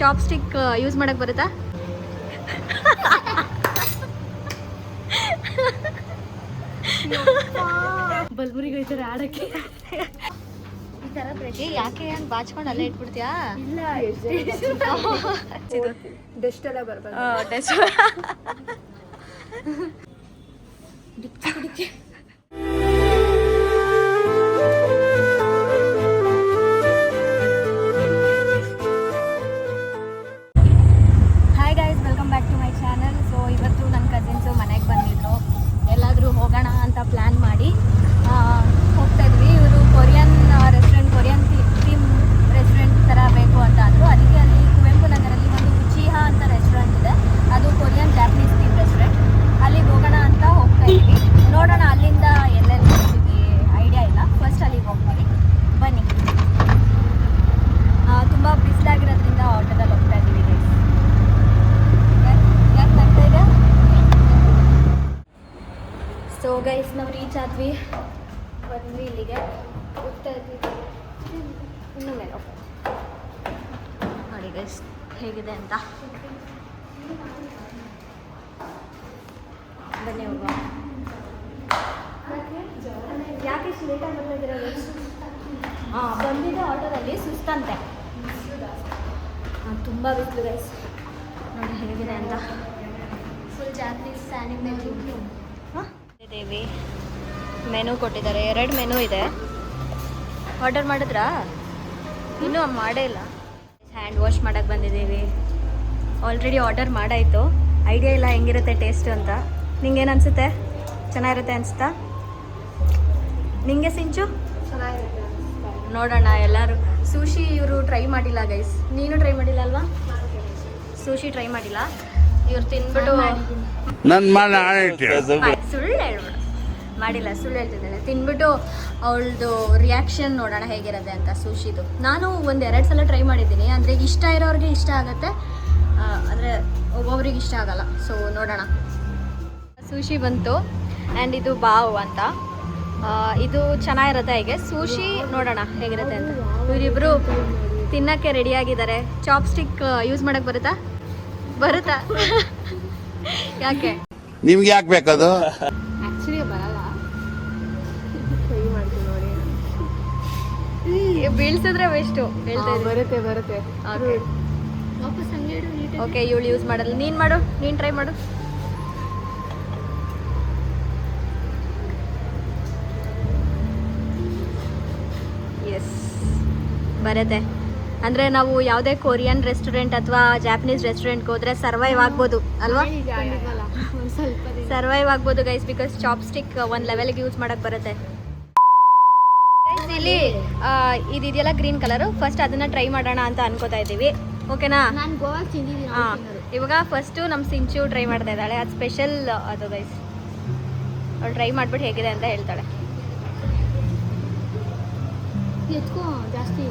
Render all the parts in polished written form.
Chop stick use ಮಾಡಕ್ ಬರುತ್ತಾ? ಬಲ್ಬುರಿಗೆ ಹೋಯ್ತಾರೆ ಆಡಕ್ಕೆ. ಈ ತರ ಪ್ರತಿ ಯಾಕೆ ಹಂಗೆ ಬಾಚ್ಕೊಂಡು ಅಲ್ಲೇ ಇಟ್ಬಿಡ್ತೀಯಾ? ಇಲ್ಲ, ಡಸ್ಟ್ ಎಲ್ಲ ಬರ್ಬಾರ್ದು. Hi guys, welcome back to my channel. So ಇವತ್ತು ನನ್ನ ಕಸಿನ್ಸು ಮನೆಗೆ ಬಂದಿದ್ರು. ಎಲ್ಲಾದರೂ ಹೋಗೋಣ ಅಂತ ಪ್ಲ್ಯಾನ್ ಮಾಡಿ ಹೋಗ್ತಾ ಇದ್ವಿ. ಇವರು Korean restaurant, Korean theme restaurant ಥರ ಬೇಕು ಅಂತ ಅಂದರು. ಅದಕ್ಕೆ ಅಲ್ಲಿ ಕುವೆಂಪು ನಗರಲ್ಲಿ ಒಂದು ಉಚಿಹಾ ಅಂತ ರೆಸ್ಟೋರೆಂಟ್ ಇದೆ. ಅದು ಕೊರಿಯನ್ ಜಾಪನೀಸ್ ಥೀಮ್ ರೆಸ್ಟೋರೆಂಟ್. ಅಲ್ಲಿಗೆ ಹೋಗೋಣ ಅಂತ ಹೋಗ್ತಾ ಇದ್ವಿ. ನೋಡೋಣ ಅಲ್ಲಿಂದ ಎಲ್ಲೆಲ್ಲಿ ಹೋಗ್ತೀವಿ, ಐಡಿಯಾ ಇಲ್ಲ. ಫಸ್ಟ್ ಅಲ್ಲಿಗೆ ಹೋಗ್ತೀವಿ, ಬನ್ನಿ. ತುಂಬ ಬಿಸಿಲಾಗಿರೋದ್ರಿಂದ ಆಟೋದಲ್ಲಿ ಹೋಗ್ತಾ ಇದ್ದೀವಿ ಗೈಸ್. ಯಾಕೆ ಬರ್ತಾ ಇದೆ? ಸೊ ಗೈಸ್, ನಾವು ರೀಚ್ ಆದ್ವಿ, ಬಂದ್ವಿ ಇಲ್ಲಿಗೆ, ಹೋಗ್ತಾ ಇದ್ವಿ. ಇನ್ನೂ ಮೇಲೆ ನೋಡಿ ಗೈಸ್ ಹೇಗಿದೆ ಅಂತ. ಬನ್ನಿ ಹೋಗುವ. ಯಾಕೆ ಇಷ್ಟು ಲೇಟಾಗಿ ಬರ್ತಾ ಇದ್ದೀರಾ ಗೈಸ್? ಬಂದಿದ್ದ ಆಟೋದಲ್ಲಿ ಸುಸ್ತಂತೆ. ತುಂಬ ಬಿಸಿಲು ಗೈಸ್, ನೋಡಿ ಹೇಗಿದೆ ಅಂತ. ಫುಲ್ ಜಾಪನೀಸ್ ಸ್ಯಾನಿಟರಿ ದೇವಿ ಮೆನು ಕೊಟ್ಟಿದ್ದಾರೆ. 2 ಮೆನು ಇದೆ. ಆರ್ಡರ್ ಮಾಡಿದ್ರಾ? ಇನ್ನೂ ಮಾಡೇ ಇಲ್ಲ. ಹ್ಯಾಂಡ್ ವಾಶ್ ಮಾಡೋಕ್ಕೆ ಬಂದಿದ್ದೀವಿ. Already order ಮಾಡಾಯಿತು. ಐಡಿಯಾ ಇಲ್ಲ ಹೆಂಗಿರುತ್ತೆ ಟೇಸ್ಟು ಅಂತ. ನಿಂಗೇನು ಅನಿಸುತ್ತೆ? ಚೆನ್ನಾಗಿರುತ್ತೆ ಅನಿಸುತ್ತಾ ನಿಂಗೆ ಸಿಂಚು? ಚೆನ್ನಾಗಿರುತ್ತೆ. ನೋಡೋಣ. ಎಲ್ಲರೂ ಸೂಶಿ ಇವರು ಟ್ರೈ ಮಾಡಿಲ್ಲ ಗೈಸ್. ನೀನು ಟ್ರೈ ಮಾಡಿಲ್ಲ ಅಲ್ವಾ? ಸೂಶಿ ಟ್ರೈ ಮಾಡಿಲ್ಲ. ಇವ್ರು ತಿನ್ಬಿಟ್ಟು ಸುಳ್ಳು ಹೇಳ್ಬಿಡು, ಮಾಡಿಲ್ಲ, ಸುಳ್ಳು ಹೇಳ್ತಿದ್ದಾಳೆ. ತಿನ್ಬಿಟ್ಟು ಅವಳದು ರಿಯಾಕ್ಷನ್ ನೋಡೋಣ ಹೇಗಿರುತ್ತೆ ಅಂತ ಸೂಶಿದು. ನಾನು 1-2 ಸಲ ಟ್ರೈ ಮಾಡಿದ್ದೀನಿ. ಅಂದರೆ ಇಷ್ಟ ಇರೋರಿಗೆ ಇಷ್ಟ ಆಗುತ್ತೆ, ಅಂದರೆ ಒಬ್ಬೊಬ್ರಿಗೆ ಇಷ್ಟ ಆಗಲ್ಲ. ಸೊ ನೋಡೋಣ. ಸೂಶಿ ಬಂತು ಆ್ಯಂಡ್ ಇದು ಬಾವ್ ಅಂತ. ಇದು ಚೆನ್ನಾಗಿರುತ್ತೆ ಹೇಗೆ ಸೂಶಿ. ನೋಡೋಣ ಹೇಗಿರುತ್ತೆ ಅಂತ. ಇವರಿಬ್ಬರು ತಿನ್ನೋಕ್ಕೆ ರೆಡಿಯಾಗಿದ್ದಾರೆ. ಚಾಪ್ ಸ್ಟಿಕ್ ಯೂಸ್ ಮಾಡೋಕ್ಕೆ ಬರುತ್ತಾ? ಬರುತ್ತಾ? ಯಾಕೆ ನಿಮ್ಗೆ ಯಾಕೆ ಬೇಕದು? ಆ್ಯಕ್ಚುಲಿ ಬರಲ್ಲ, ಟ್ರೈ ಮಾಡ್ತೀನಿ ನೋಡಿ. ಬೀಳ್ಸಿದ್ರೆ ವೆಸ್ಟು ಹೇಳ್ತಾ ಬರುತ್ತೆ ಬರುತ್ತೆ. ಓಕೆ ವಾಪಸ್ ಹಂಗೆ ಇಡು, ನೀಟಾಗಿ. ಓಕೆ, ಇವಳು ಯೂಸ್ ಮಾಡಲ್ಲ. ನೀನು ಮಾಡು, ನೀನು ಟ್ರೈ ಮಾಡು. ಎಸ್, ಬರುತ್ತೆ. ಅಂದರೆ ನಾವು ಯಾವುದೇ ಕೊರಿಯನ್ ರೆಸ್ಟೋರೆಂಟ್ ಅಥವಾ ಜಾಪನೀಸ್ ರೆಸ್ಟೋರೆಂಟ್ಗೆ ಹೋದರೆ ಸರ್ವೈವ್ ಆಗ್ಬೋದು ಅಲ್ವಾ? ಒಂದು ಸ್ವಲ್ಪ ದಿನ ಸರ್ವೈವ್ ಆಗ್ಬೋದು ಗೈಸ್, ಬಿಕಾಸ್ ಚಾಪ್ ಸ್ಟಿಕ್ ಒಂದು ಲೆವೆಲ್ಗೆ ಯೂಸ್ ಮಾಡೋಕ್ಕೆ ಬರುತ್ತೆ. ಗೈಸ್, ಇಲ್ಲಿ ಇದೆಯಲ್ಲ ಗ್ರೀನ್ ಕಲರು, ಫಸ್ಟ್ ಅದನ್ನು ಟ್ರೈ ಮಾಡೋಣ ಅಂತ ಅನ್ಕೋತಾ ಇದ್ದೀವಿ. ಓಕೆನಾ? ನಾನು ಗೋವಾ ತಿಂದಿದ್ದೀನಿ. ಹಾಂ, ಇವಾಗ ಫಸ್ಟು ನಮ್ಮ ಸಿಂಚು ಟ್ರೈ ಮಾಡ್ತಾ ಇದ್ದಾಳೆ. ಅದು ಸ್ಪೆಷಲ್ ಅದು ಗೈಸ್. ಅವಳು ಟ್ರೈ ಮಾಡಿಬಿಟ್ಟು ಹೇಗಿದೆ ಅಂತ ಹೇಳ್ತಾಳೆ. ಎತ್ಕೋ ಜಾಸ್ತಿ.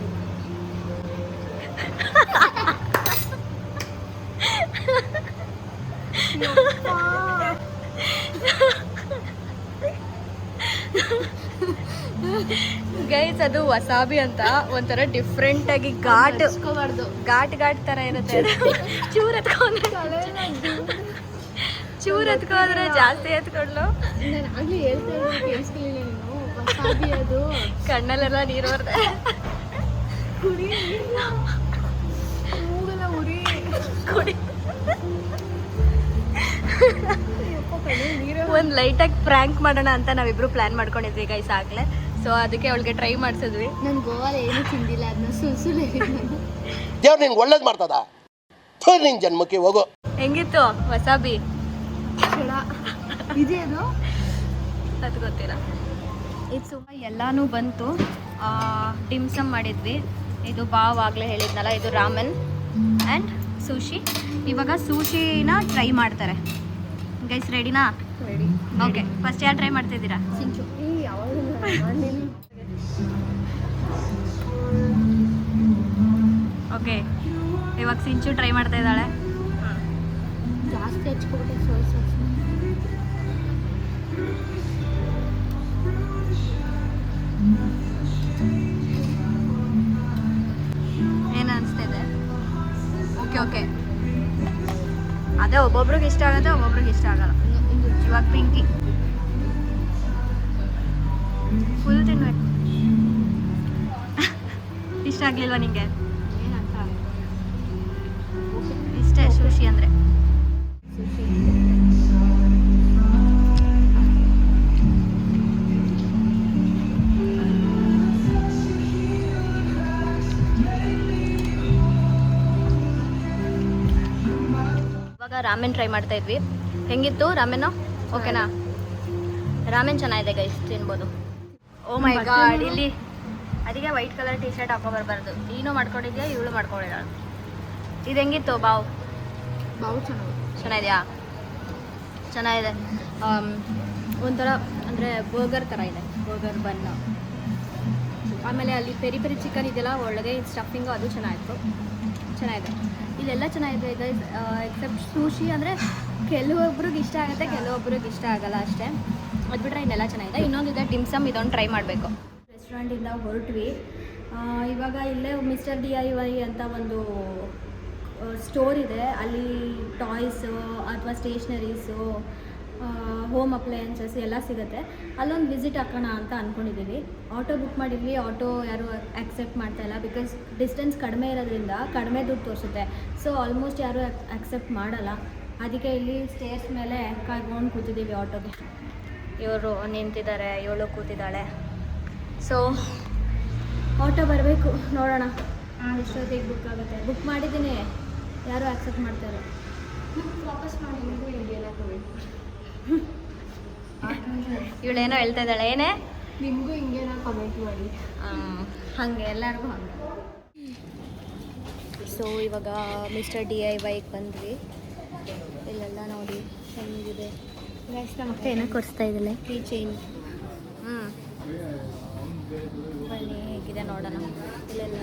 ಗೈಸ್, ಅದು ವಸಾಬಿ ಅಂತ ಒಂಥರ ಡಿಫ್ರೆಂಟ್ ಆಗಿ ಘಾಟ್ ಘಾಟ್ ತರ ಇರುತ್ತೆ. ಚೂರ್ ಎತ್ಕೊಂಡ್ರೆ ಜಾಸ್ತಿ ಎತ್ಕೊಂಡ್ಲು. ನಾನು ಆಗ್ಲೇ ಹೇಳ್ತಾ ಇದ್ದೀನಿ, ಕೇಳಿಸ್ಕೊಳ್ಳಿಲ್ಲ ನೀನು. ವಸಾಬಿ ಅದು ಕಣ್ಣಲ್ಲೆಲ್ಲ ನೀರು ಬರ್ದೆ. ಮೂಗಲ್ಲ ಉರಿ ಕುಡಿ. ಒಂದು ಲೈಟಾಗಿ ಪ್ರ್ಯಾಂಕ್ ಮಾಡೋಣ ಅಂತ ನಾವಿಬ್ರು ಪ್ಲಾನ್ ಮಾಡ್ಕೊಂಡಿದ್ವಿ ಗೈಸ್ ಆಗಲೇ. ಸೊ ಅದಕ್ಕೆ ಅವಳಿಗೆ ಟ್ರೈ ಮಾಡಿಸಿದ್ವಿ. ನಾನು ಗೋವಾದ ಏನು ತಿಂದಿಲ್ಲ, ಅದನ್ನ ಸುಳ್ಳು ದೇವ್ರು ನಿನ್ಗೆ ಒಳ್ಳೇದು ಮಾಡ್ತದ. ನಿನ್ ಜನ್ಮಕ್ಕೆ ಹೋಗು. ಹೆಂಗಿತ್ತು ವಸಾಬಿ? ಇದೇನು ಅದು ಗೊತ್ತಿಲ್ಲ. ಇದು ಸುಮ್ಮ ಎಲ್ಲಾನು ಬಂತು. ಡಿಮ್ಸಮ್ ಮಾಡಿದ್ವಿ. ಇದು ಬಾವ್ ಆಗಲೇ ಹೇಳಿದ್ನಲ್ಲ, ಇದು ರಾಮನ್ ಆ್ಯಂಡ್ ಸೂಶಿ. ಇವಾಗ ಸೂಶಿನ ಟ್ರೈ ಮಾಡ್ತಾರೆ ಗೈಸ್. ರೆಡಿನಾ? ರೆಡಿ. ಓಕೆ, ಫಸ್ಟ್ ಯಾರು ಟ್ರೈ ಮಾಡ್ತಿದ್ದೀರಾ? ಸಿಂಚು. ಓಕೆ, ಇವಾಗ ಸಿಂಚು ಟ್ರೈ ಮಾಡ್ತಾ ಇದ್ದಾಳೆ. ಜಾಸ್ತಿ ಹಚ್ಕೊಬಿಟ್ಟೆ ಸ್ವಲ್ಪ. ಏನು ಅನಿಸ್ತಿದೆ? ಓಕೆ ಅದೇ ಒಬ್ಬೊಬ್ರಿಗೆ ಇಷ್ಟ ಆಗುತ್ತೆ, ಒಬ್ಬೊಬ್ರಿಗೆ ಇಷ್ಟ ಆಗಲ್ಲ. ಇವಾಗ ಪಿಂಕಿ ಫುಲ್ ತಿನ್ಬೇಕು. ಇಷ್ಟ ಆಗ್ಲಿಲ್ವಾ ನಿಂಗೆ? ಇಷ್ಟೇ ಸುಶಿ ಅಂದರೆ. ಇವಾಗ ರಾಮೆನ್ ಟ್ರೈ ಮಾಡ್ತಾ ಇದ್ವಿ. ಹೆಂಗಿತ್ತು ರಾಮೆನ್ನು? ಓಕೆನಾ? ರಾಮೆನ್ ಚೆನ್ನಾಗಿದೆ ಗೈಸ್, ತಿನ್ಬೋದು. ಓ ಮೈ ಗಾಡ್, ಇಲ್ಲಿ ಅದಕ್ಕೆ ವೈಟ್ ಕಲರ್ ಟೀ ಶರ್ಟ್ ಹಾಕೋ ಬರಬಾರ್ದು. ನೀನು ಮಾಡ್ಕೊಂಡಿದ್ಯಾ, ಇವಳು ಮಾಡ್ಕೊಂಡಿದ್ದಾಳೆ. ಇದು ಹೆಂಗಿತ್ತು ಬಾವು? ಚೆನ್ನಾಗಿದೆಯಾ? ಚೆನ್ನಾಗಿದೆ. ಒಂಥರ ಅಂದರೆ ಬರ್ಗರ್ ಥರ ಇದೆ, ಬರ್ಗರ್ ಬನ್ನ. ಆಮೇಲೆ ಅಲ್ಲಿ ಪೆರಿ ಪೆರಿ ಚಿಕನ್ ಇದೆಯಲ್ಲ, ಒಳಗೆ ಸ್ಟಫಿಂಗು ಅದು ಚೆನ್ನಾಗಿತ್ತು, ಚೆನ್ನಾಗಿದೆ. ಇಲ್ಲೆಲ್ಲ ಚೆನ್ನಾಗಿದೆ ಗೈಸ್, ಎಕ್ಸೆಪ್ಟ್ ಸೂಶಿ ಅಂದರೆ ಕೆಲವೊಬ್ರಿಗೆ ಇಷ್ಟ ಆಗುತ್ತೆ, ಕೆಲವೊಬ್ರಿಗೆ ಇಷ್ಟ ಆಗಲ್ಲ ಅಷ್ಟೇ. ಅದು ಬಿಟ್ಟರೆ ಇನ್ನೆಲ್ಲ ಚೆನ್ನಾಗಿದೆ. ಇನ್ನೊಂದಿದೆ ಡಿಮ್ಸಮ್, ಇದೊಂದು ಟ್ರೈ ಮಾಡಬೇಕು. ರೆಸ್ಟೋರೆಂಟಿಂದ ಹೊರಟ್ವಿ. ಇವಾಗ ಇಲ್ಲೇ ಮಿಸ್ಟರ್ DIY ಅಂತ ಒಂದು ಸ್ಟೋರ್ ಇದೆ. ಅಲ್ಲಿ ಟಾಯ್ಸು ಅಥವಾ ಸ್ಟೇಷ್ನರೀಸು, ಹೋಮ್ ಅಪ್ಲಯನ್ಸಸ್ ಎಲ್ಲ ಸಿಗುತ್ತೆ. ಅಲ್ಲೊಂದು ವಿಸಿಟ್ ಹಾಕೋಣ ಅಂತ ಅಂದ್ಕೊಂಡಿದ್ದೀವಿ. ಆಟೋ ಬುಕ್ ಮಾಡಿದ್ವಿ, ಆಟೋ ಯಾರು ಆಕ್ಸೆಪ್ಟ್ ಮಾಡ್ತಾಯಿಲ್ಲ. ಬಿಕಾಸ್ ಡಿಸ್ಟೆನ್ಸ್ ಕಡಿಮೆ ಇರೋದ್ರಿಂದ ಕಡಿಮೆ ದುಡ್ಡು ತೋರಿಸುತ್ತೆ. ಸೊ ಆಲ್ಮೋಸ್ಟ್ ಯಾರು ಆಕ್ಸೆಪ್ಟ್ ಮಾಡಲ್ಲ. ಅದಕ್ಕೆ ಇಲ್ಲಿ ಸ್ಟೇರ್ಸ್ ಮೇಲೆ ಕಾಯ್ಕೊಂಡು ಕೂತಿದ್ದೀವಿ ಆಟೋಗೆ. ಇವರು ನಿಂತಿದ್ದಾರೆ, ಇವಳು ಕೂತಿದ್ದಾಳೆ. ಸೊ ಆಟೋ ಬರಬೇಕು, ನೋಡೋಣ ಎಷ್ಟೊತ್ತಿಗೆ ಬುಕ್ ಆಗುತ್ತೆ. ಬುಕ್ ಮಾಡಿದ್ದೀನಿ, ಯಾರೂ ಆಕ್ಸೆಪ್ಟ್ ಮಾಡ್ತಾರೆ. ವಾಪಸ್ ಮಾಡಿ ಇವಳೇನೋ ಹೇಳ್ತಾ ಇದ್ದಾಳೆ. ಏನೇ ನಿಮಗೂ ಹಿಂಗೇನೋ ಕಮೆಂಟ್ ಮಾಡಿ. ಹಾಗೆ ಎಲ್ಲರಿಗೂ ಹಾಗೆ. ಸೊ ಇವಾಗ ಮಿಸ್ಟರ್ DIYಗೆ ಬಂದ್ವಿ. ಇಲ್ಲೆಲ್ಲ ನೋಡಿ ಹೆಂಗಿದೆ ಗೈಸ್. ನಮ್ಮ ಅಕ್ಕ ಏನೋ ಕೊಡಿಸ್ತಾ ಇದ್ದಾಳೆ, ಕೀ ಚೈನ್. ಬನ್ನಿ ಹೇಗಿದೆ ನೋಡೋಣ. ಇಲ್ಲೆಲ್ಲ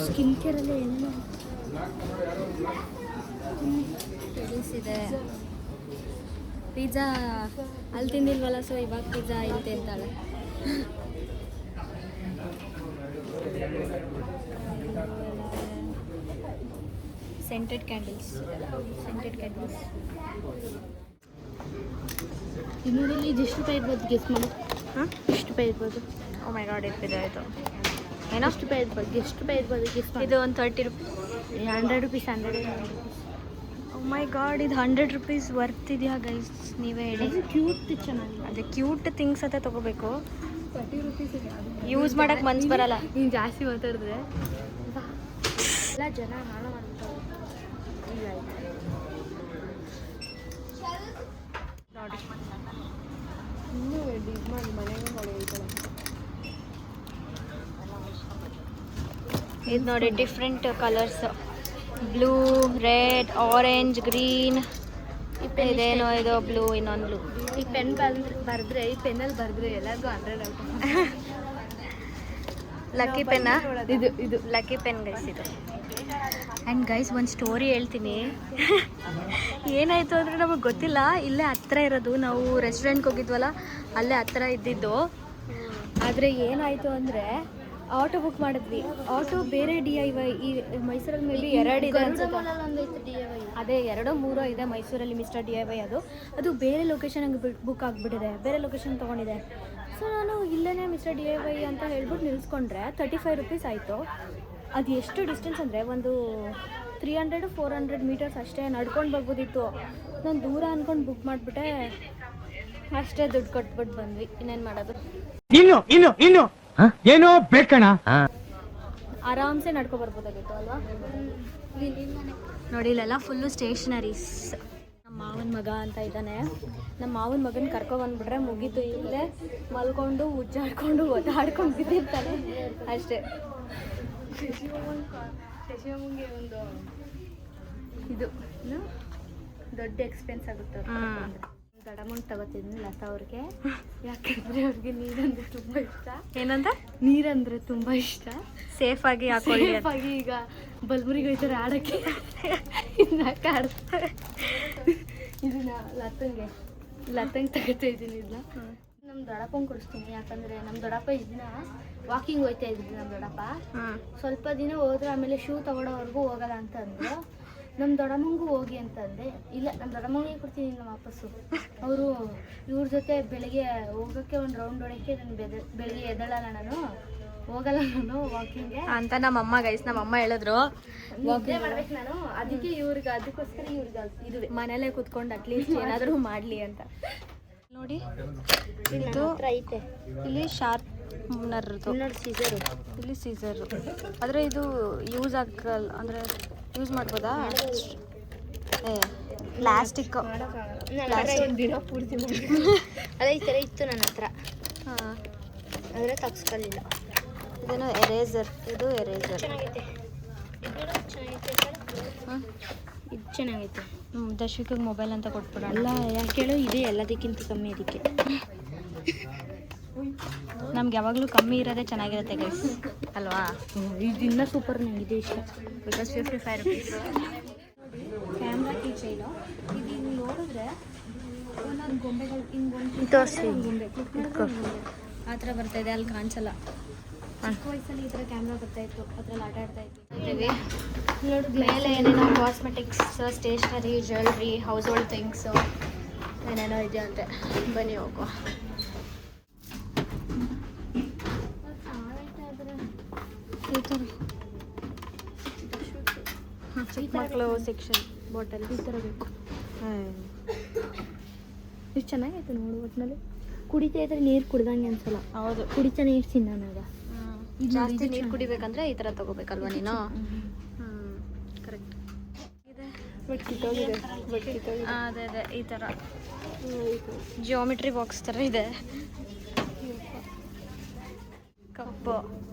ಸ್ಕಿನ್ ಕೇರಲ್ಲಿ ಏನೇನೋ ಇದೆ. ಪಿಜ್ಜಾ ಅಲ್ಲಿ ತಿಂದಿಲ್ವಲ್ಲ, ಸೊ ಇವಾಗ ಪಿಜ್ಜಾ ಇಲ್ಲಿ ತಿಂತಾಳೆ. Scented candles. ಇನ್ನೂರಲ್ಲಿ ಇದು ಎಷ್ಟು ರೂಪಾಯಿ ಇರ್ಬೋದು ಗೆಸ್ಟ್ ಮಾಡಿ? ಎಷ್ಟು ರೂಪಾಯಿ ಇರ್ಬೋದು? ಓ ಮೈ ಗಾಡ್, ಇದಾಯಿತು. ಏನೋ ಎಷ್ಟು ರೂಪಾಯಿ ಇರ್ಬೋದು? ಎಷ್ಟು ರೂಪಾಯಿ ಇರ್ಬೋದು ಗೆಸ್ಟ್ ಮಾಡಿ? ಇದು ಒಂದು 30 ರೂಪೀಸ್, 100 rupees. 100 ಓ ಮೈ ಗಾಡ್, ಇದು 100 ರೂಪೀಸ್ ವರ್ತ್ ಇದೆಯಾ ಗೈಸ್? ನೀವೇ ಹೇಳಿ. ಕ್ಯೂಟ್ ಚೆನ್ನಾಗಿದೆ. ಅದೇ ಕ್ಯೂಟ್ ಥಿಂಗ್ಸ್ ಅಂತ ತೊಗೋಬೇಕು. 30 rupees ಇದೆ. ಯೂಸ್ ಮಾಡೋಕ್ಕೆ ಮನ್ಸು ಬರಲ್ಲ. ನೀನು ಜಾಸ್ತಿ ಮಾತಾಡಿದ್ರೆ ಎಲ್ಲ ಜನ ಹಾಳ ಮಾಡ್ತಾರೆ. ನೋಡಿ ಇನ್ನೂ ಇದು ಮಾಡಿ ಮನೆಗೆ ಹೊಡೆಯುತ್ತಲ್ಲ. ಇದು ನೋಡಿ different colours, blue, red, orange, green. ಇದೇನೋ ಇದು ಬ್ಲೂ, ಇನ್ನೊಂದು ಬ್ಲೂ. ಈ ಪೆನ್ ಬರೆದ್ರೆ, ಈ ಪೆನ್ನಲ್ಲಿ ಬರೆದ್ರೆ ಎಲ್ಲರಿಗೂ 100 out. ಲಕ್ಕಿ ಪೆನ್ನ ಇದು ಲಕ್ಕಿ ಪೆನ್ ಗೈಸ್ ಇದು. ಆ್ಯಂಡ್ ಗೈಸ್ ಒಂದು ಸ್ಟೋರಿ ಹೇಳ್ತೀನಿ. ಏನಾಯಿತು ಅಂದರೆ ನಮಗೆ ಗೊತ್ತಿಲ್ಲ, ಇಲ್ಲೇ ಹತ್ತಿರ ಇರೋದು. ನಾವು ರೆಸ್ಟೋರೆಂಟ್ಗೆ ಹೋಗಿದ್ವಲ್ಲ, ಅಲ್ಲೇ ಹತ್ತಿರ ಇದ್ದಿದ್ದು. ಆದರೆ ಏನಾಯಿತು ಅಂದರೆ ಆಟೋ ಬುಕ್ ಮಾಡಿದ್ವಿ. ಆಟೋ ಬೇರೆ DIY ಈ ಮೈಸೂರಲ್ಲಿ ಮೇ ಬಿ 2 ಇದೆ ಅನ್ಸುತ್ತೆ. ಅದೇ 2-3 ಇದೆ ಮೈಸೂರಲ್ಲಿ ಮಿಸ್ಟರ್ DIY. ಅದು ಬೇರೆ ಲೊಕೇಶನ್ಗೆ ಬುಕ್ ಆಗಿಬಿಟ್ಟಿದೆ, ಬೇರೆ ಲೊಕೇಶನ್ ತೊಗೊಂಡಿದೆ. ಸೊ ನಾನು ಇಲ್ಲೇ ಮಿಸ್ಟರ್ DIY ಅಂತ ಹೇಳ್ಬಿಟ್ಟು ನಿಲ್ಲಿಸ್ಕೊಂಡ್ರೆ 35 ರೂಪೀಸ್ ಆಯಿತು. ಅದು ಎಷ್ಟು ಡಿಸ್ಟೆನ್ಸ್ ಅಂದರೆ ಒಂದು 300-400 ಮೀಟರ್ಸ್ ಅಷ್ಟೇ, ನಡ್ಕೊಂಡು ಬರ್ಬೋದಿತ್ತು. ನಾನು ದೂರ ಅಂದ್ಕೊಂಡು ಬುಕ್ ಮಾಡಿಬಿಟ್ಟೆ, ಅಷ್ಟೇ ದುಡ್ಡು ಕೊಟ್ಬಿಟ್ಟು ಬಂದ್ವಿ. ಇನ್ನೇನು ಮಾಡೋದು? ಇನ್ನು ಏನೋ ಬೇಕಣ. ಆರಾಮ್ಸೆ ನಡ್ಕೊ ಬರ್ಬೋದಾಗಿತ್ತು ಅಲ್ವಾ? ನೋಡಿ ಇಲ್ಲೆಲ್ಲ ಫುಲ್ಲು ಸ್ಟೇಷನರೀಸ್. ನಮ್ಮ ಮಾವನ ಮಗ ಅಂತ ಇದ್ದಾನೆ. ನಮ್ಮ ಮಾವನ ಮಗನ ಕರ್ಕೊಬಂದ್ಬಿಟ್ರೆ ಮುಗೀತು. ಇಲ್ಲೇ ಮಲ್ಕೊಂಡು ಉಜ್ಜಾಡ್ಕೊಂಡು ಒದ್ದಾಡ್ಕೊಂಡು ಬಿದ್ದಿರ್ತಾನೆ ಅಷ್ಟೇ. ಶಶಿಯಮ್ಮಂಗೆ ಒಂದು ಇದು ದೊಡ್ಡ ಎಕ್ಸ್ಪೆನ್ಸ್ ಆಗುತ್ತೆ. ದಡಮಂಗ್ ತಗೋತಿದ್ನಿ ಲತಾ ಅವ್ರಿಗೆ. ಯಾಕೆಂದರೆ ಅವ್ರಿಗೆ ನೀರಂದರೆ ತುಂಬ ಇಷ್ಟ. ಏನಂತ? ನೀರಂದರೆ ತುಂಬ ಇಷ್ಟ. ಸೇಫಾಗಿ ಹಾಕೊಳ್ಳಿ. ಸೇಫಾಗಿ ಈಗ ಬಲ್ಬುರಿಗೆ ಹೋಯ್ತಾರೆ ಆಡೋಕ್ಕೆ, ಇನ್ನಾಕೆ ಆಡ್ತಾರೆ. ಇದನ್ನ ಲತ್ತಂಗೆ ತಗೋತಾ ಇದ್ದೀನಿ. ಇದನ್ನ ನಮ್ಮ ದೊಡ್ಡಪ್ಪಂಗೆ ಕೊಡಿಸ್ತೀನಿ, ಯಾಕಂದರೆ ನಮ್ಮ ದೊಡ್ಡಪ್ಪ ಇಷ್ಟು ದಿನ ವಾಕಿಂಗ್ ಹೋಗ್ತಾ ಇದ್ರಿ. ನಮ್ಮ ದೊಡ್ಡಪ್ಪ ಸ್ವಲ್ಪ ದಿನ ಹೋದ್ರೆ ಆಮೇಲೆ ಶೂ ತಗೊಳ್ಳೋವರೆಗೂ ಹೋಗಲ್ಲ ಅಂತ ಅಂದರು. ನಮ್ಮ ದೊಡ್ಡಮ್ಮಂಗೂ ಹೋಗಿ ಅಂತಂದೆ. ಇಲ್ಲ, ನಮ್ಮ ದೊಡ್ಡಮ್ಮಂಗೆ ಕೊಡ್ತೀನಿ ನಮ್ಮ ವಾಪಸ್ಸು. ಅವರು ಇವ್ರ ಜೊತೆ ಬೆಳಗ್ಗೆ ಹೋಗೋಕ್ಕೆ ಒಂದು ರೌಂಡ್ ಹೊಡೋಕ್ಕೆ ನಾನು ಬೆಳಗ್ಗೆ ಎದ್ದಳಲ್ಲ, ನಾನು ಹೋಗಲ್ಲ, ನಾನು ವಾಕಿಂಗ್ಗೆ ಅಂತ ನಮ್ಮಮ್ಮ ಗೈಸ್. ನಮ್ಮಮ್ಮ ಹೇಳಿದ್ರು ವಾಕಿಂಗ್ ಮಾಡ್ಬೇಕು ನಾನು, ಅದಕ್ಕೆ ಇವ್ರಿಗೆ ಅದಕ್ಕೋಸ್ಕರ ಇವ್ರಿಗೆ ಇದು ಮನೇಲೆ ಕೂತ್ಕೊಂಡು ಅಟ್ಲೀಸ್ಟ್ ಏನಾದರೂ ಮಾಡಲಿ ಅಂತ. ನೋಡಿ ಇದು ಐತೆ. ಇಲ್ಲಿ ಶಾರ್ಪ್ನರ್ದು, ಸೀಸರು, ಇಲ್ಲಿ ಸೀಸರು. ಆದರೆ ಇದು ಯೂಸ್ ಆಗಲ್ಲ, ಅಂದರೆ ಯೂಸ್ ಮಾಡ್ಬೋದಾ? ಪ್ಲಾಸ್ಟಿಕ್ ದಿನ ಪೂರ್ತಿ ಅದೇ ಈ ಥರ ಇತ್ತು ನನ್ನ ಹತ್ರ. ಹಾಂ, ಆದರೆ ತಗ್ಸ್ಕೊಳ್ಳಿಲ್ಲ. ಇದೇನೋ ಎರೇಸರ್, ಇದು ಎರೇಸರ್. ಚೆನ್ನಾಗೈತೆ, ಚೆನ್ನಾಗೈತೆ. ಹಾಂ, ಇದು ಚೆನ್ನಾಗೈತೆ. ದಶವಿಕಿಗೆ ಮೊಬೈಲ್ ಅಂತ ಕೊಟ್ಬಿಡೋಣ. ಅಲ್ಲ, ಯಾಕೆ ಹೇಳು, ಇದೆ ಎಲ್ಲದಕ್ಕಿಂತ ಕಮ್ಮಿ ಅದಕ್ಕೆ. ನಮ್ಗೆ ಯಾವಾಗಲೂ ಕಮ್ಮಿ ಇರೋದೇ ಚೆನ್ನಾಗಿರುತ್ತೆ ಗೈಸ್, ಅಲ್ವಾ? ಇದು ಇನ್ನೂ ಸೂಪರ್, ನನಗೆ ಇದೆ ಇಷ್ಟ. Because 55 rupees. Camera key chain ಇದು ಹಿಂಗೆ ನೋಡಿದ್ರೆ ಒಂದೊಂದು ಗೊಂಬೆಗಳು ಹಿಂಗೆ ಒಂದು ತೋರಿಸಿ, ಗೊಂಬೆ ಆ ಥರ ಬರ್ತಾಯಿದೆ, ಅಲ್ಲಿ ಕಾಣಿಸಲ್ಲ. ಚಿಕ್ಕ ವಯಸ್ಸಲ್ಲಿ ಈ ಥರ ಕ್ಯಾಮ್ರಾ ಬರ್ತಾಯಿತ್ತು, ಅದ್ರಲ್ಲಿ ಆಟ ಆಡ್ತಾ ಇತ್ತು. ಇದ್ದೀವಿ ನೋಡಿ, ಮೇಲೆ ಏನೇನೋ cosmetics, stationery, jewellery, household things ಏನೇನೋ ಇದೆ ಅಂತೆ. ಬನ್ನಿ ಹೋಗುವ. ಈ ಥರ ಚಿಕ್ಕ ಮಕ್ಕಳು ಸೆಕ್ಷನ್ ಬಾಟಲ್ ಈ ಥರ ಬೇಕು. ಇದು ಚೆನ್ನಾಗೈತೆ ನೋಡು. ಒಟ್ಟಿನಲ್ಲಿ ಕುಡಿತಾ ಇದ್ರೆ ನೀರು ಕುಡ್ದಂಗೆ ಅನ್ಸಲ್ಲ. ಹೌದು, ಕುಡಿತಾನೆ ಇರ್ತೀನಿ ನಾನಾಗ. ಜಾಸ್ತಿ ನೀರು ಕುಡಿಬೇಕಂದ್ರೆ ಈ ಥರ ತಗೋಬೇಕಲ್ವ ನೀನು? ಕರೆಕ್ಟ್ ಇದೆ. ಅದೇ ಅದೇ, ಈ ಥರ ಜಿಯೋಮೆಟ್ರಿ ಬಾಕ್ಸ್ ಥರ ಇದೆ. ಕಪ್ಪು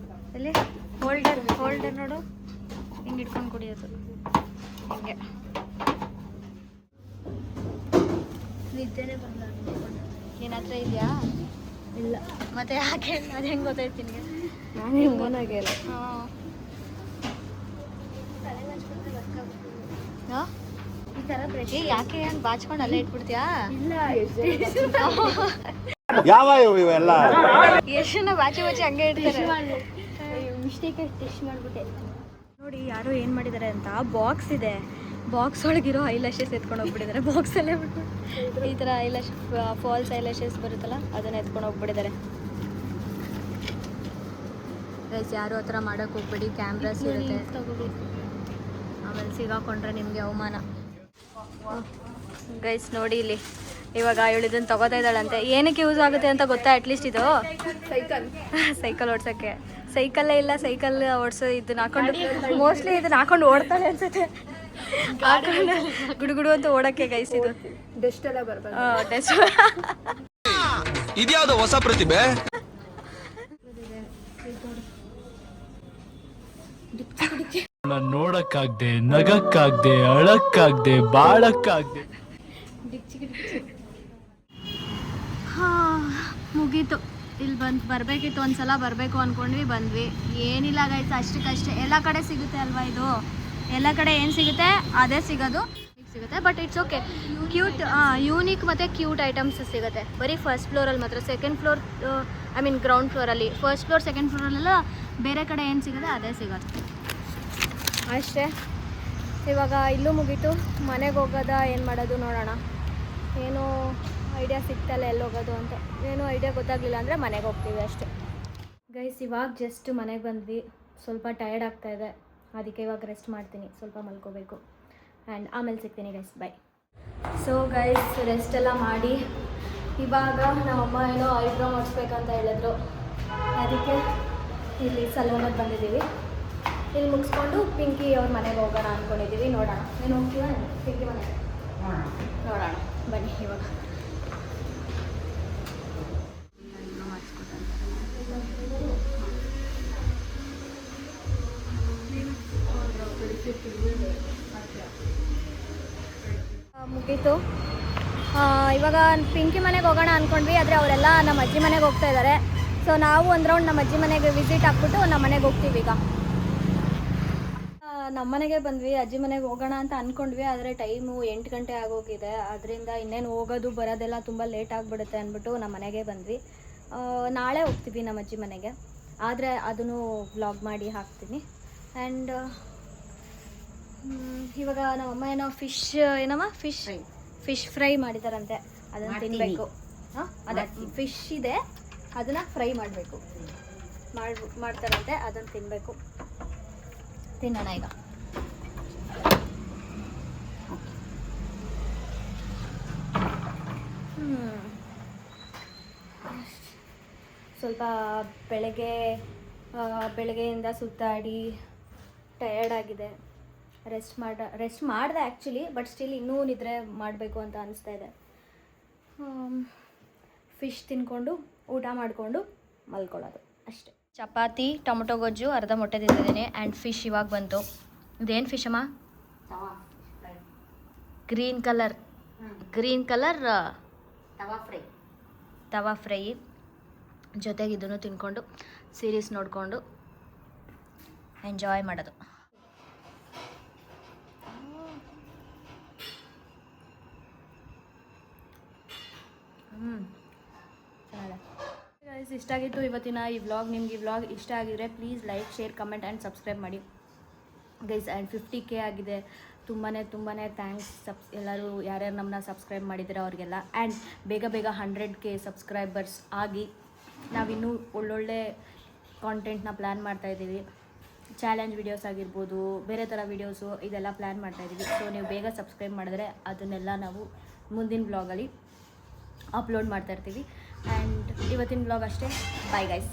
ಇಲ್ಲಿ ಹೋಲ್ಡರ್ ನೋಡು, ಹಿಂಗೆ ಇಟ್ಕೊಂಡು ಕುಡಿಯೋದು ಹಿಂಗೆ. ನಿದ್ದೆನೇ ಬರಲ್ಲ. ನಿನ್ನ ಹತ್ರ ಇದೆಯಾ? ಇಲ್ಲ. ಮತ್ತೆ ಯಾಕೆ ಅದು ಹೆಂಗೆ ಗೊತ್ತಾಯ್ತು ನಿನಗೆ? ನಾನೇ ಓನಾಗಿಲ್ಲ. ಈ ಥರ ಬ್ರಷ್ ಯಾಕೆ ಏನು ಬಾಚ್ಕೊಂಡು ಅಲ್ಲೇ ಇಟ್ಬಿಡ್ತೀಯಾ? ಇಲ್ಲ. ಯಾವ ಇವೆಲ್ಲ ಎಷ್ಟನ್ನ ಬಾಚಿ ಹಂಗೆ ಇಡ್ತಾರೆ. ಮಿಸ್ಟೇಕ್ ಟೆಸ್ಟ್ ಮಾಡಿಬಿಟ್ಟೆ. ನೋಡಿ ಯಾರೋ ಏನು ಮಾಡಿದ್ದಾರೆ ಅಂತ, ಬಾಕ್ಸ್ ಇದೆ, ಬಾಕ್ಸ್ ಒಳಗಿರೋ ಐಲ್ಯಾಶಸ್ ಎತ್ಕೊಂಡು ಹೋಗ್ಬಿಟ್ಟಿದ್ದಾರೆ. ಬಾಕ್ಸಲ್ಲೇ ಬಿಟ್ಬಿಟ್ಟು ಈ ಥರ ಐಲ್ಯಾಶ್, ಫಾಲ್ಸ್ ಐಲ್ಯಾಶಸ್ ಬರುತ್ತಲ್ಲ, ಅದನ್ನು ಎತ್ಕೊಂಡು ಹೋಗ್ಬಿಟ್ಟಿದ್ದಾರೆ. ಗೈಸ್, ಯಾರು ಆ ಥರ ಮಾಡೋಕ್ಕೆ ಹೋಗ್ಬೇಡಿ, ಕ್ಯಾಮ್ರಾಸ್ ಇರುತ್ತೆ, ತಗೋಬೇಕು. ಆಮೇಲೆ ಸಿಗಾಕೊಂಡ್ರೆ ನಿಮಗೆ ಅವಮಾನ. ಗೈಸ್ ನೋಡಿ ಇಲ್ಲಿ, ಇವಾಗ ಇವಳು ಇದನ್ನು ತಗೋತಾ ಇದ್ದಾಳಂತೆ. ಏನಕ್ಕೆ ಯೂಸ್ ಆಗುತ್ತೆ ಅಂತ ಗೊತ್ತಾ? ಅಟ್ಲೀಸ್ಟ್ ಇದು ಸೈಕಲ್ ಓಡ್ಸೋಕ್ಕೆ. ಸೈಕಲ್ಲೇ ಇಲ್ಲ, ಸೈಕಲ್ ಓಡಿಸೋ ಇದನ್ನ ಹಾಕೊಂಡು, ಮೋಸ್ಟ್ಲಿ ಇದನ್ನ ಹಾಕೊಂಡು ಓಡ್ತಾಳೆ ಅನ್ಸುತ್ತೆ. ಹಾಕೊಂಡು ಗುಡುಗುಡು ಅಂತ ಓಡೋಕ್ಕೆ ಗೈಸ್ ಇದು. ಡಸ್ಟ್ ಎಲ್ಲ ಬರ್ಬಾರ್ದು. ಡಸ್ಟ್. ಇದ್ಯಾವುದೋ ಹೊಸ ಪ್ರತಿಭೆ. ನೋಡಕ್ಕಾಗ್ದೆ, ನಗಕ್ಕಾಗ್ದೆ, ಅಳಕ್ಕಾಗ್ದೆ, ಬಾಳಕ್ಕಾಗ್ದೆ. ಮುಗೀತು. ಇಲ್ಲಿ ಬರಬೇಕಿತ್ತು, ಒಂದ್ಸಲ ಬರಬೇಕು ಅಂದ್ಕೊಂಡ್ವಿ, ಬಂದ್ವಿ. ಏನಿಲ್ಲ ಗೈಸ್, ಅಷ್ಟಕ್ಕಷ್ಟೇ. ಎಲ್ಲ ಕಡೆ ಸಿಗುತ್ತೆ ಅಲ್ವಾ ಇದು? ಎಲ್ಲ ಕಡೆ ಏನು ಸಿಗುತ್ತೆ ಅದೇ ಸಿಗೋದು, ಸಿಗುತ್ತೆ. But it's okay, cute, unique ಮತ್ತು ಕ್ಯೂಟ್ ಐಟಮ್ಸ್ ಸಿಗುತ್ತೆ. ಬರೀ ಫಸ್ಟ್ ಫ್ಲೋರಲ್ಲಿ ಮಾತ್ರ. Second floor, I mean ground ಫ್ಲೋರಲ್ಲಿ. ಫಸ್ಟ್ ಫ್ಲೋರ್, ಸೆಕೆಂಡ್ ಫ್ಲೋರಲ್ಲೆಲ್ಲ ಬೇರೆ ಕಡೆ ಏನು ಸಿಗುತ್ತೆ ಅದೇ ಸಿಗೋದು ಅಷ್ಟೇ. ಇವಾಗ ಇಲ್ಲೂ ಮುಗೀತು, ಮನೆಗೆ ಹೋಗೋದಾ ಏನು ಮಾಡೋದು ನೋಡೋಣ. ಏನೋ ಐಡಿಯಾ ಸಿಗ್ತಲ್ಲ ಎಲ್ಲಿ ಹೋಗೋದು ಅಂತ. ಏನೋ ಐಡಿಯಾ ಗೊತ್ತಾಗಲಿಲ್ಲ ಅಂದರೆ ಮನೆಗೆ ಹೋಗ್ತೀವಿ ಅಷ್ಟೇ. ಗೈಸ್, ಇವಾಗ ಜಸ್ಟ್ ಮನೆಗೆ ಬಂದ್ವಿ. ಸ್ವಲ್ಪ ಟಯರ್ಡ್ ಆಗ್ತಾಯಿದೆ, ಅದಕ್ಕೆ ಇವಾಗ ರೆಸ್ಟ್ ಮಾಡ್ತೀನಿ, ಸ್ವಲ್ಪ ಮಲ್ಕೋಬೇಕು. ಆ್ಯಂಡ್ ಆಮೇಲೆ ಸಿಗ್ತೀನಿ guys, by. So guys, rest ಎಲ್ಲ ಮಾಡಿ ಇವಾಗ ನಮ್ಮಮ್ಮ ಏನೋ ಐಬ್ರೋ ಮಾಡಿಸ್ಬೇಕಂತ ಹೇಳಿದ್ರು, ಅದಕ್ಕೆ ಇಲ್ಲಿ ಸಲೂನಿಗೆ ಬಂದಿದ್ದೀವಿ. ಇಲ್ಲಿ ಮುಗಿಸ್ಕೊಂಡು ಪಿಂಕಿ ಅವ್ರ ಮನೆಗೆ ಹೋಗೋಣ ಅಂದ್ಕೊಂಡಿದ್ದೀವಿ. ನೋಡೋಣ, ಏನು ಹೋಗ್ತೀವ ಪಿಂಕಿ ಮನೆಗೆ ನೋಡೋಣ, ಬನ್ನಿ ಇವಾಗ. ಮುಗೀತು. ಇವಾಗ ಪಿಂಕಿ ಮನೆಗೆ ಹೋಗೋಣ ಅಂದ್ಕೊಂಡ್ವಿ, ಆದರೆ ಅವರೆಲ್ಲ ನಮ್ಮ ಅಜ್ಜಿ ಮನೆಗೆ ಹೋಗ್ತಾ ಇದ್ದಾರೆ. ಸೊ ನಾವು ಒಂದು ರೌಂಡ್ ನಮ್ಮ ಅಜ್ಜಿ ಮನೆಗೆ ವಿಸಿಟ್ ಹಾಕ್ಬಿಟ್ಟು ನಮ್ಮ ಮನೆಗೆ ಹೋಗ್ತೀವಿ. ಈಗ ನಮ್ಮ ಮನೆಗೆ ಬಂದ್ವಿ, ಅಜ್ಜಿ ಮನೆಗೆ ಹೋಗೋಣ ಅಂತ ಅಂದ್ಕೊಂಡ್ವಿ. ಆದರೆ ಟೈಮು 8 ಗಂಟೆ ಆಗೋಗಿದೆ. ಅದರಿಂದ ಇನ್ನೇನು ಹೋಗೋದು ಬರೋದೆಲ್ಲ ತುಂಬ ಲೇಟ್ ಆಗಿಬಿಡುತ್ತೆ ಅಂದ್ಬಿಟ್ಟು ನಮ್ಮ ಮನೆಗೆ ಬಂದ್ವಿ. ನಾಳೆ ಹೋಗ್ತೀವಿ ನಮ್ಮ ಅಜ್ಜಿ ಮನೆಗೆ. ಆದರೆ ಅದನ್ನು ವ್ಲಾಗ್ ಮಾಡಿ ಹಾಕ್ತೀನಿ. ಆ್ಯಂಡ್ ಇವಾಗ ನಮ್ಮಮ್ಮ ಏನೋ ಫಿಶ್ ಫ್ರೈ ಮಾಡಿದಾರಂತೆ, ಅದನ್ನು ತಿನ್ನಬೇಕು. ಅದೇ ಫಿಶ್ ಇದೆ, ಅದನ್ನು ಫ್ರೈ ಮಾಡಬೇಕು, ಮಾಡ್ತಾರಂತೆ, ಅದನ್ನು ತಿನ್ನಬೇಕು. ತಿನ್ನೋಣ ಈಗ. ಸ್ವಲ್ಪ ಬೆಳಗ್ಗೆಯಿಂದ ಸುತ್ತಾಡಿ ಟಯರ್ಡ್ ಆಗಿದೆ. ರೆಸ್ಟ್ ಮಾಡಿದೆ ಆ್ಯಕ್ಚುಲಿ, ಬಟ್ ಸ್ಟಿಲ್ ಇನ್ನೂ ನಿದ್ರೆ ಮಾಡಬೇಕು ಅಂತ ಅನಿಸ್ತಾ ಇದೆ. ಫಿಶ್ ತಿನ್ಕೊಂಡು ಊಟ ಮಾಡಿಕೊಂಡು ಮಲ್ಕೊಳ್ಳೋದು ಅಷ್ಟೇ. ಚಪಾತಿ, ಟೊಮೊಟೊ ಗೊಜ್ಜು, ಅರ್ಧ ಮೊಟ್ಟೆ ತಿಂತಿದ್ದೀನಿ. ಆ್ಯಂಡ್ ಫಿಶ್ ಇವಾಗ ಬಂತು. ಇದೇನು ಫಿಶ್ ಅಮ್ಮ? ಗ್ರೀನ್ ಕಲರ್ ತವಾ ಫ್ರೈ. ಜೊತೆಗೆ ಇದನ್ನು ತಿನ್ಕೊಂಡು ಸೀರೀಸ್ ನೋಡಿಕೊಂಡು ಎಂಜಾಯ್ ಮಾಡೋದು. ಗೈಸ್, ಇಷ್ಟ ಆಗಿತ್ತು ಇವತ್ತಿನ ಈ ವ್ಲಾಗ್. ನಿಮ್ಗೆ ಈ ವ್ಲಾಗ್ ಇಷ್ಟ ಆಗಿದ್ರೆ please like, share, comment and subscribe ಮಾಡಿ ಗೈಸ್. ಆ್ಯಂಡ್ 50K ಆಗಿದೆ. ತುಂಬಾ ಥ್ಯಾಂಕ್ಸ್ ಎಲ್ಲರೂ ಯಾರ್ಯಾರು ನಮ್ಮನ್ನ ಸಬ್ಸ್ಕ್ರೈಬ್ ಮಾಡಿದ್ದೀರ ಅವ್ರಿಗೆಲ್ಲ. ಆ್ಯಂಡ್ ಬೇಗ 100K ಸಬ್ಸ್ಕ್ರೈಬರ್ಸ್ ಆಗಿ ನಾವಿನ್ನೂ ಒಳ್ಳೊಳ್ಳೆ ಕಾಂಟೆಂಟ್ನ ಪ್ಲ್ಯಾನ್ ಮಾಡ್ತಾಯಿದ್ದೀವಿ. ಚಾಲೆಂಜ್ ವೀಡಿಯೋಸ್ ಆಗಿರ್ಬೋದು, ಬೇರೆ ಥರ ವೀಡಿಯೋಸು, ಇದೆಲ್ಲ ಪ್ಲ್ಯಾನ್ ಮಾಡ್ತಾಯಿದ್ದೀವಿ. ಸೊ ನೀವು ಬೇಗ ಸಬ್ಸ್ಕ್ರೈಬ್ ಮಾಡಿದ್ರೆ ಅದನ್ನೆಲ್ಲ ನಾವು ಮುಂದಿನ ವ್ಲಾಗಲ್ಲಿ ಅಪ್ಲೋಡ್ ಮಾಡ್ತಾಯಿರ್ತೀವಿ. ಆ್ಯಂಡ್ ಇವತ್ತಿನ ವ್ಲಾಗ್ ಅಷ್ಟೇ. Bye guys.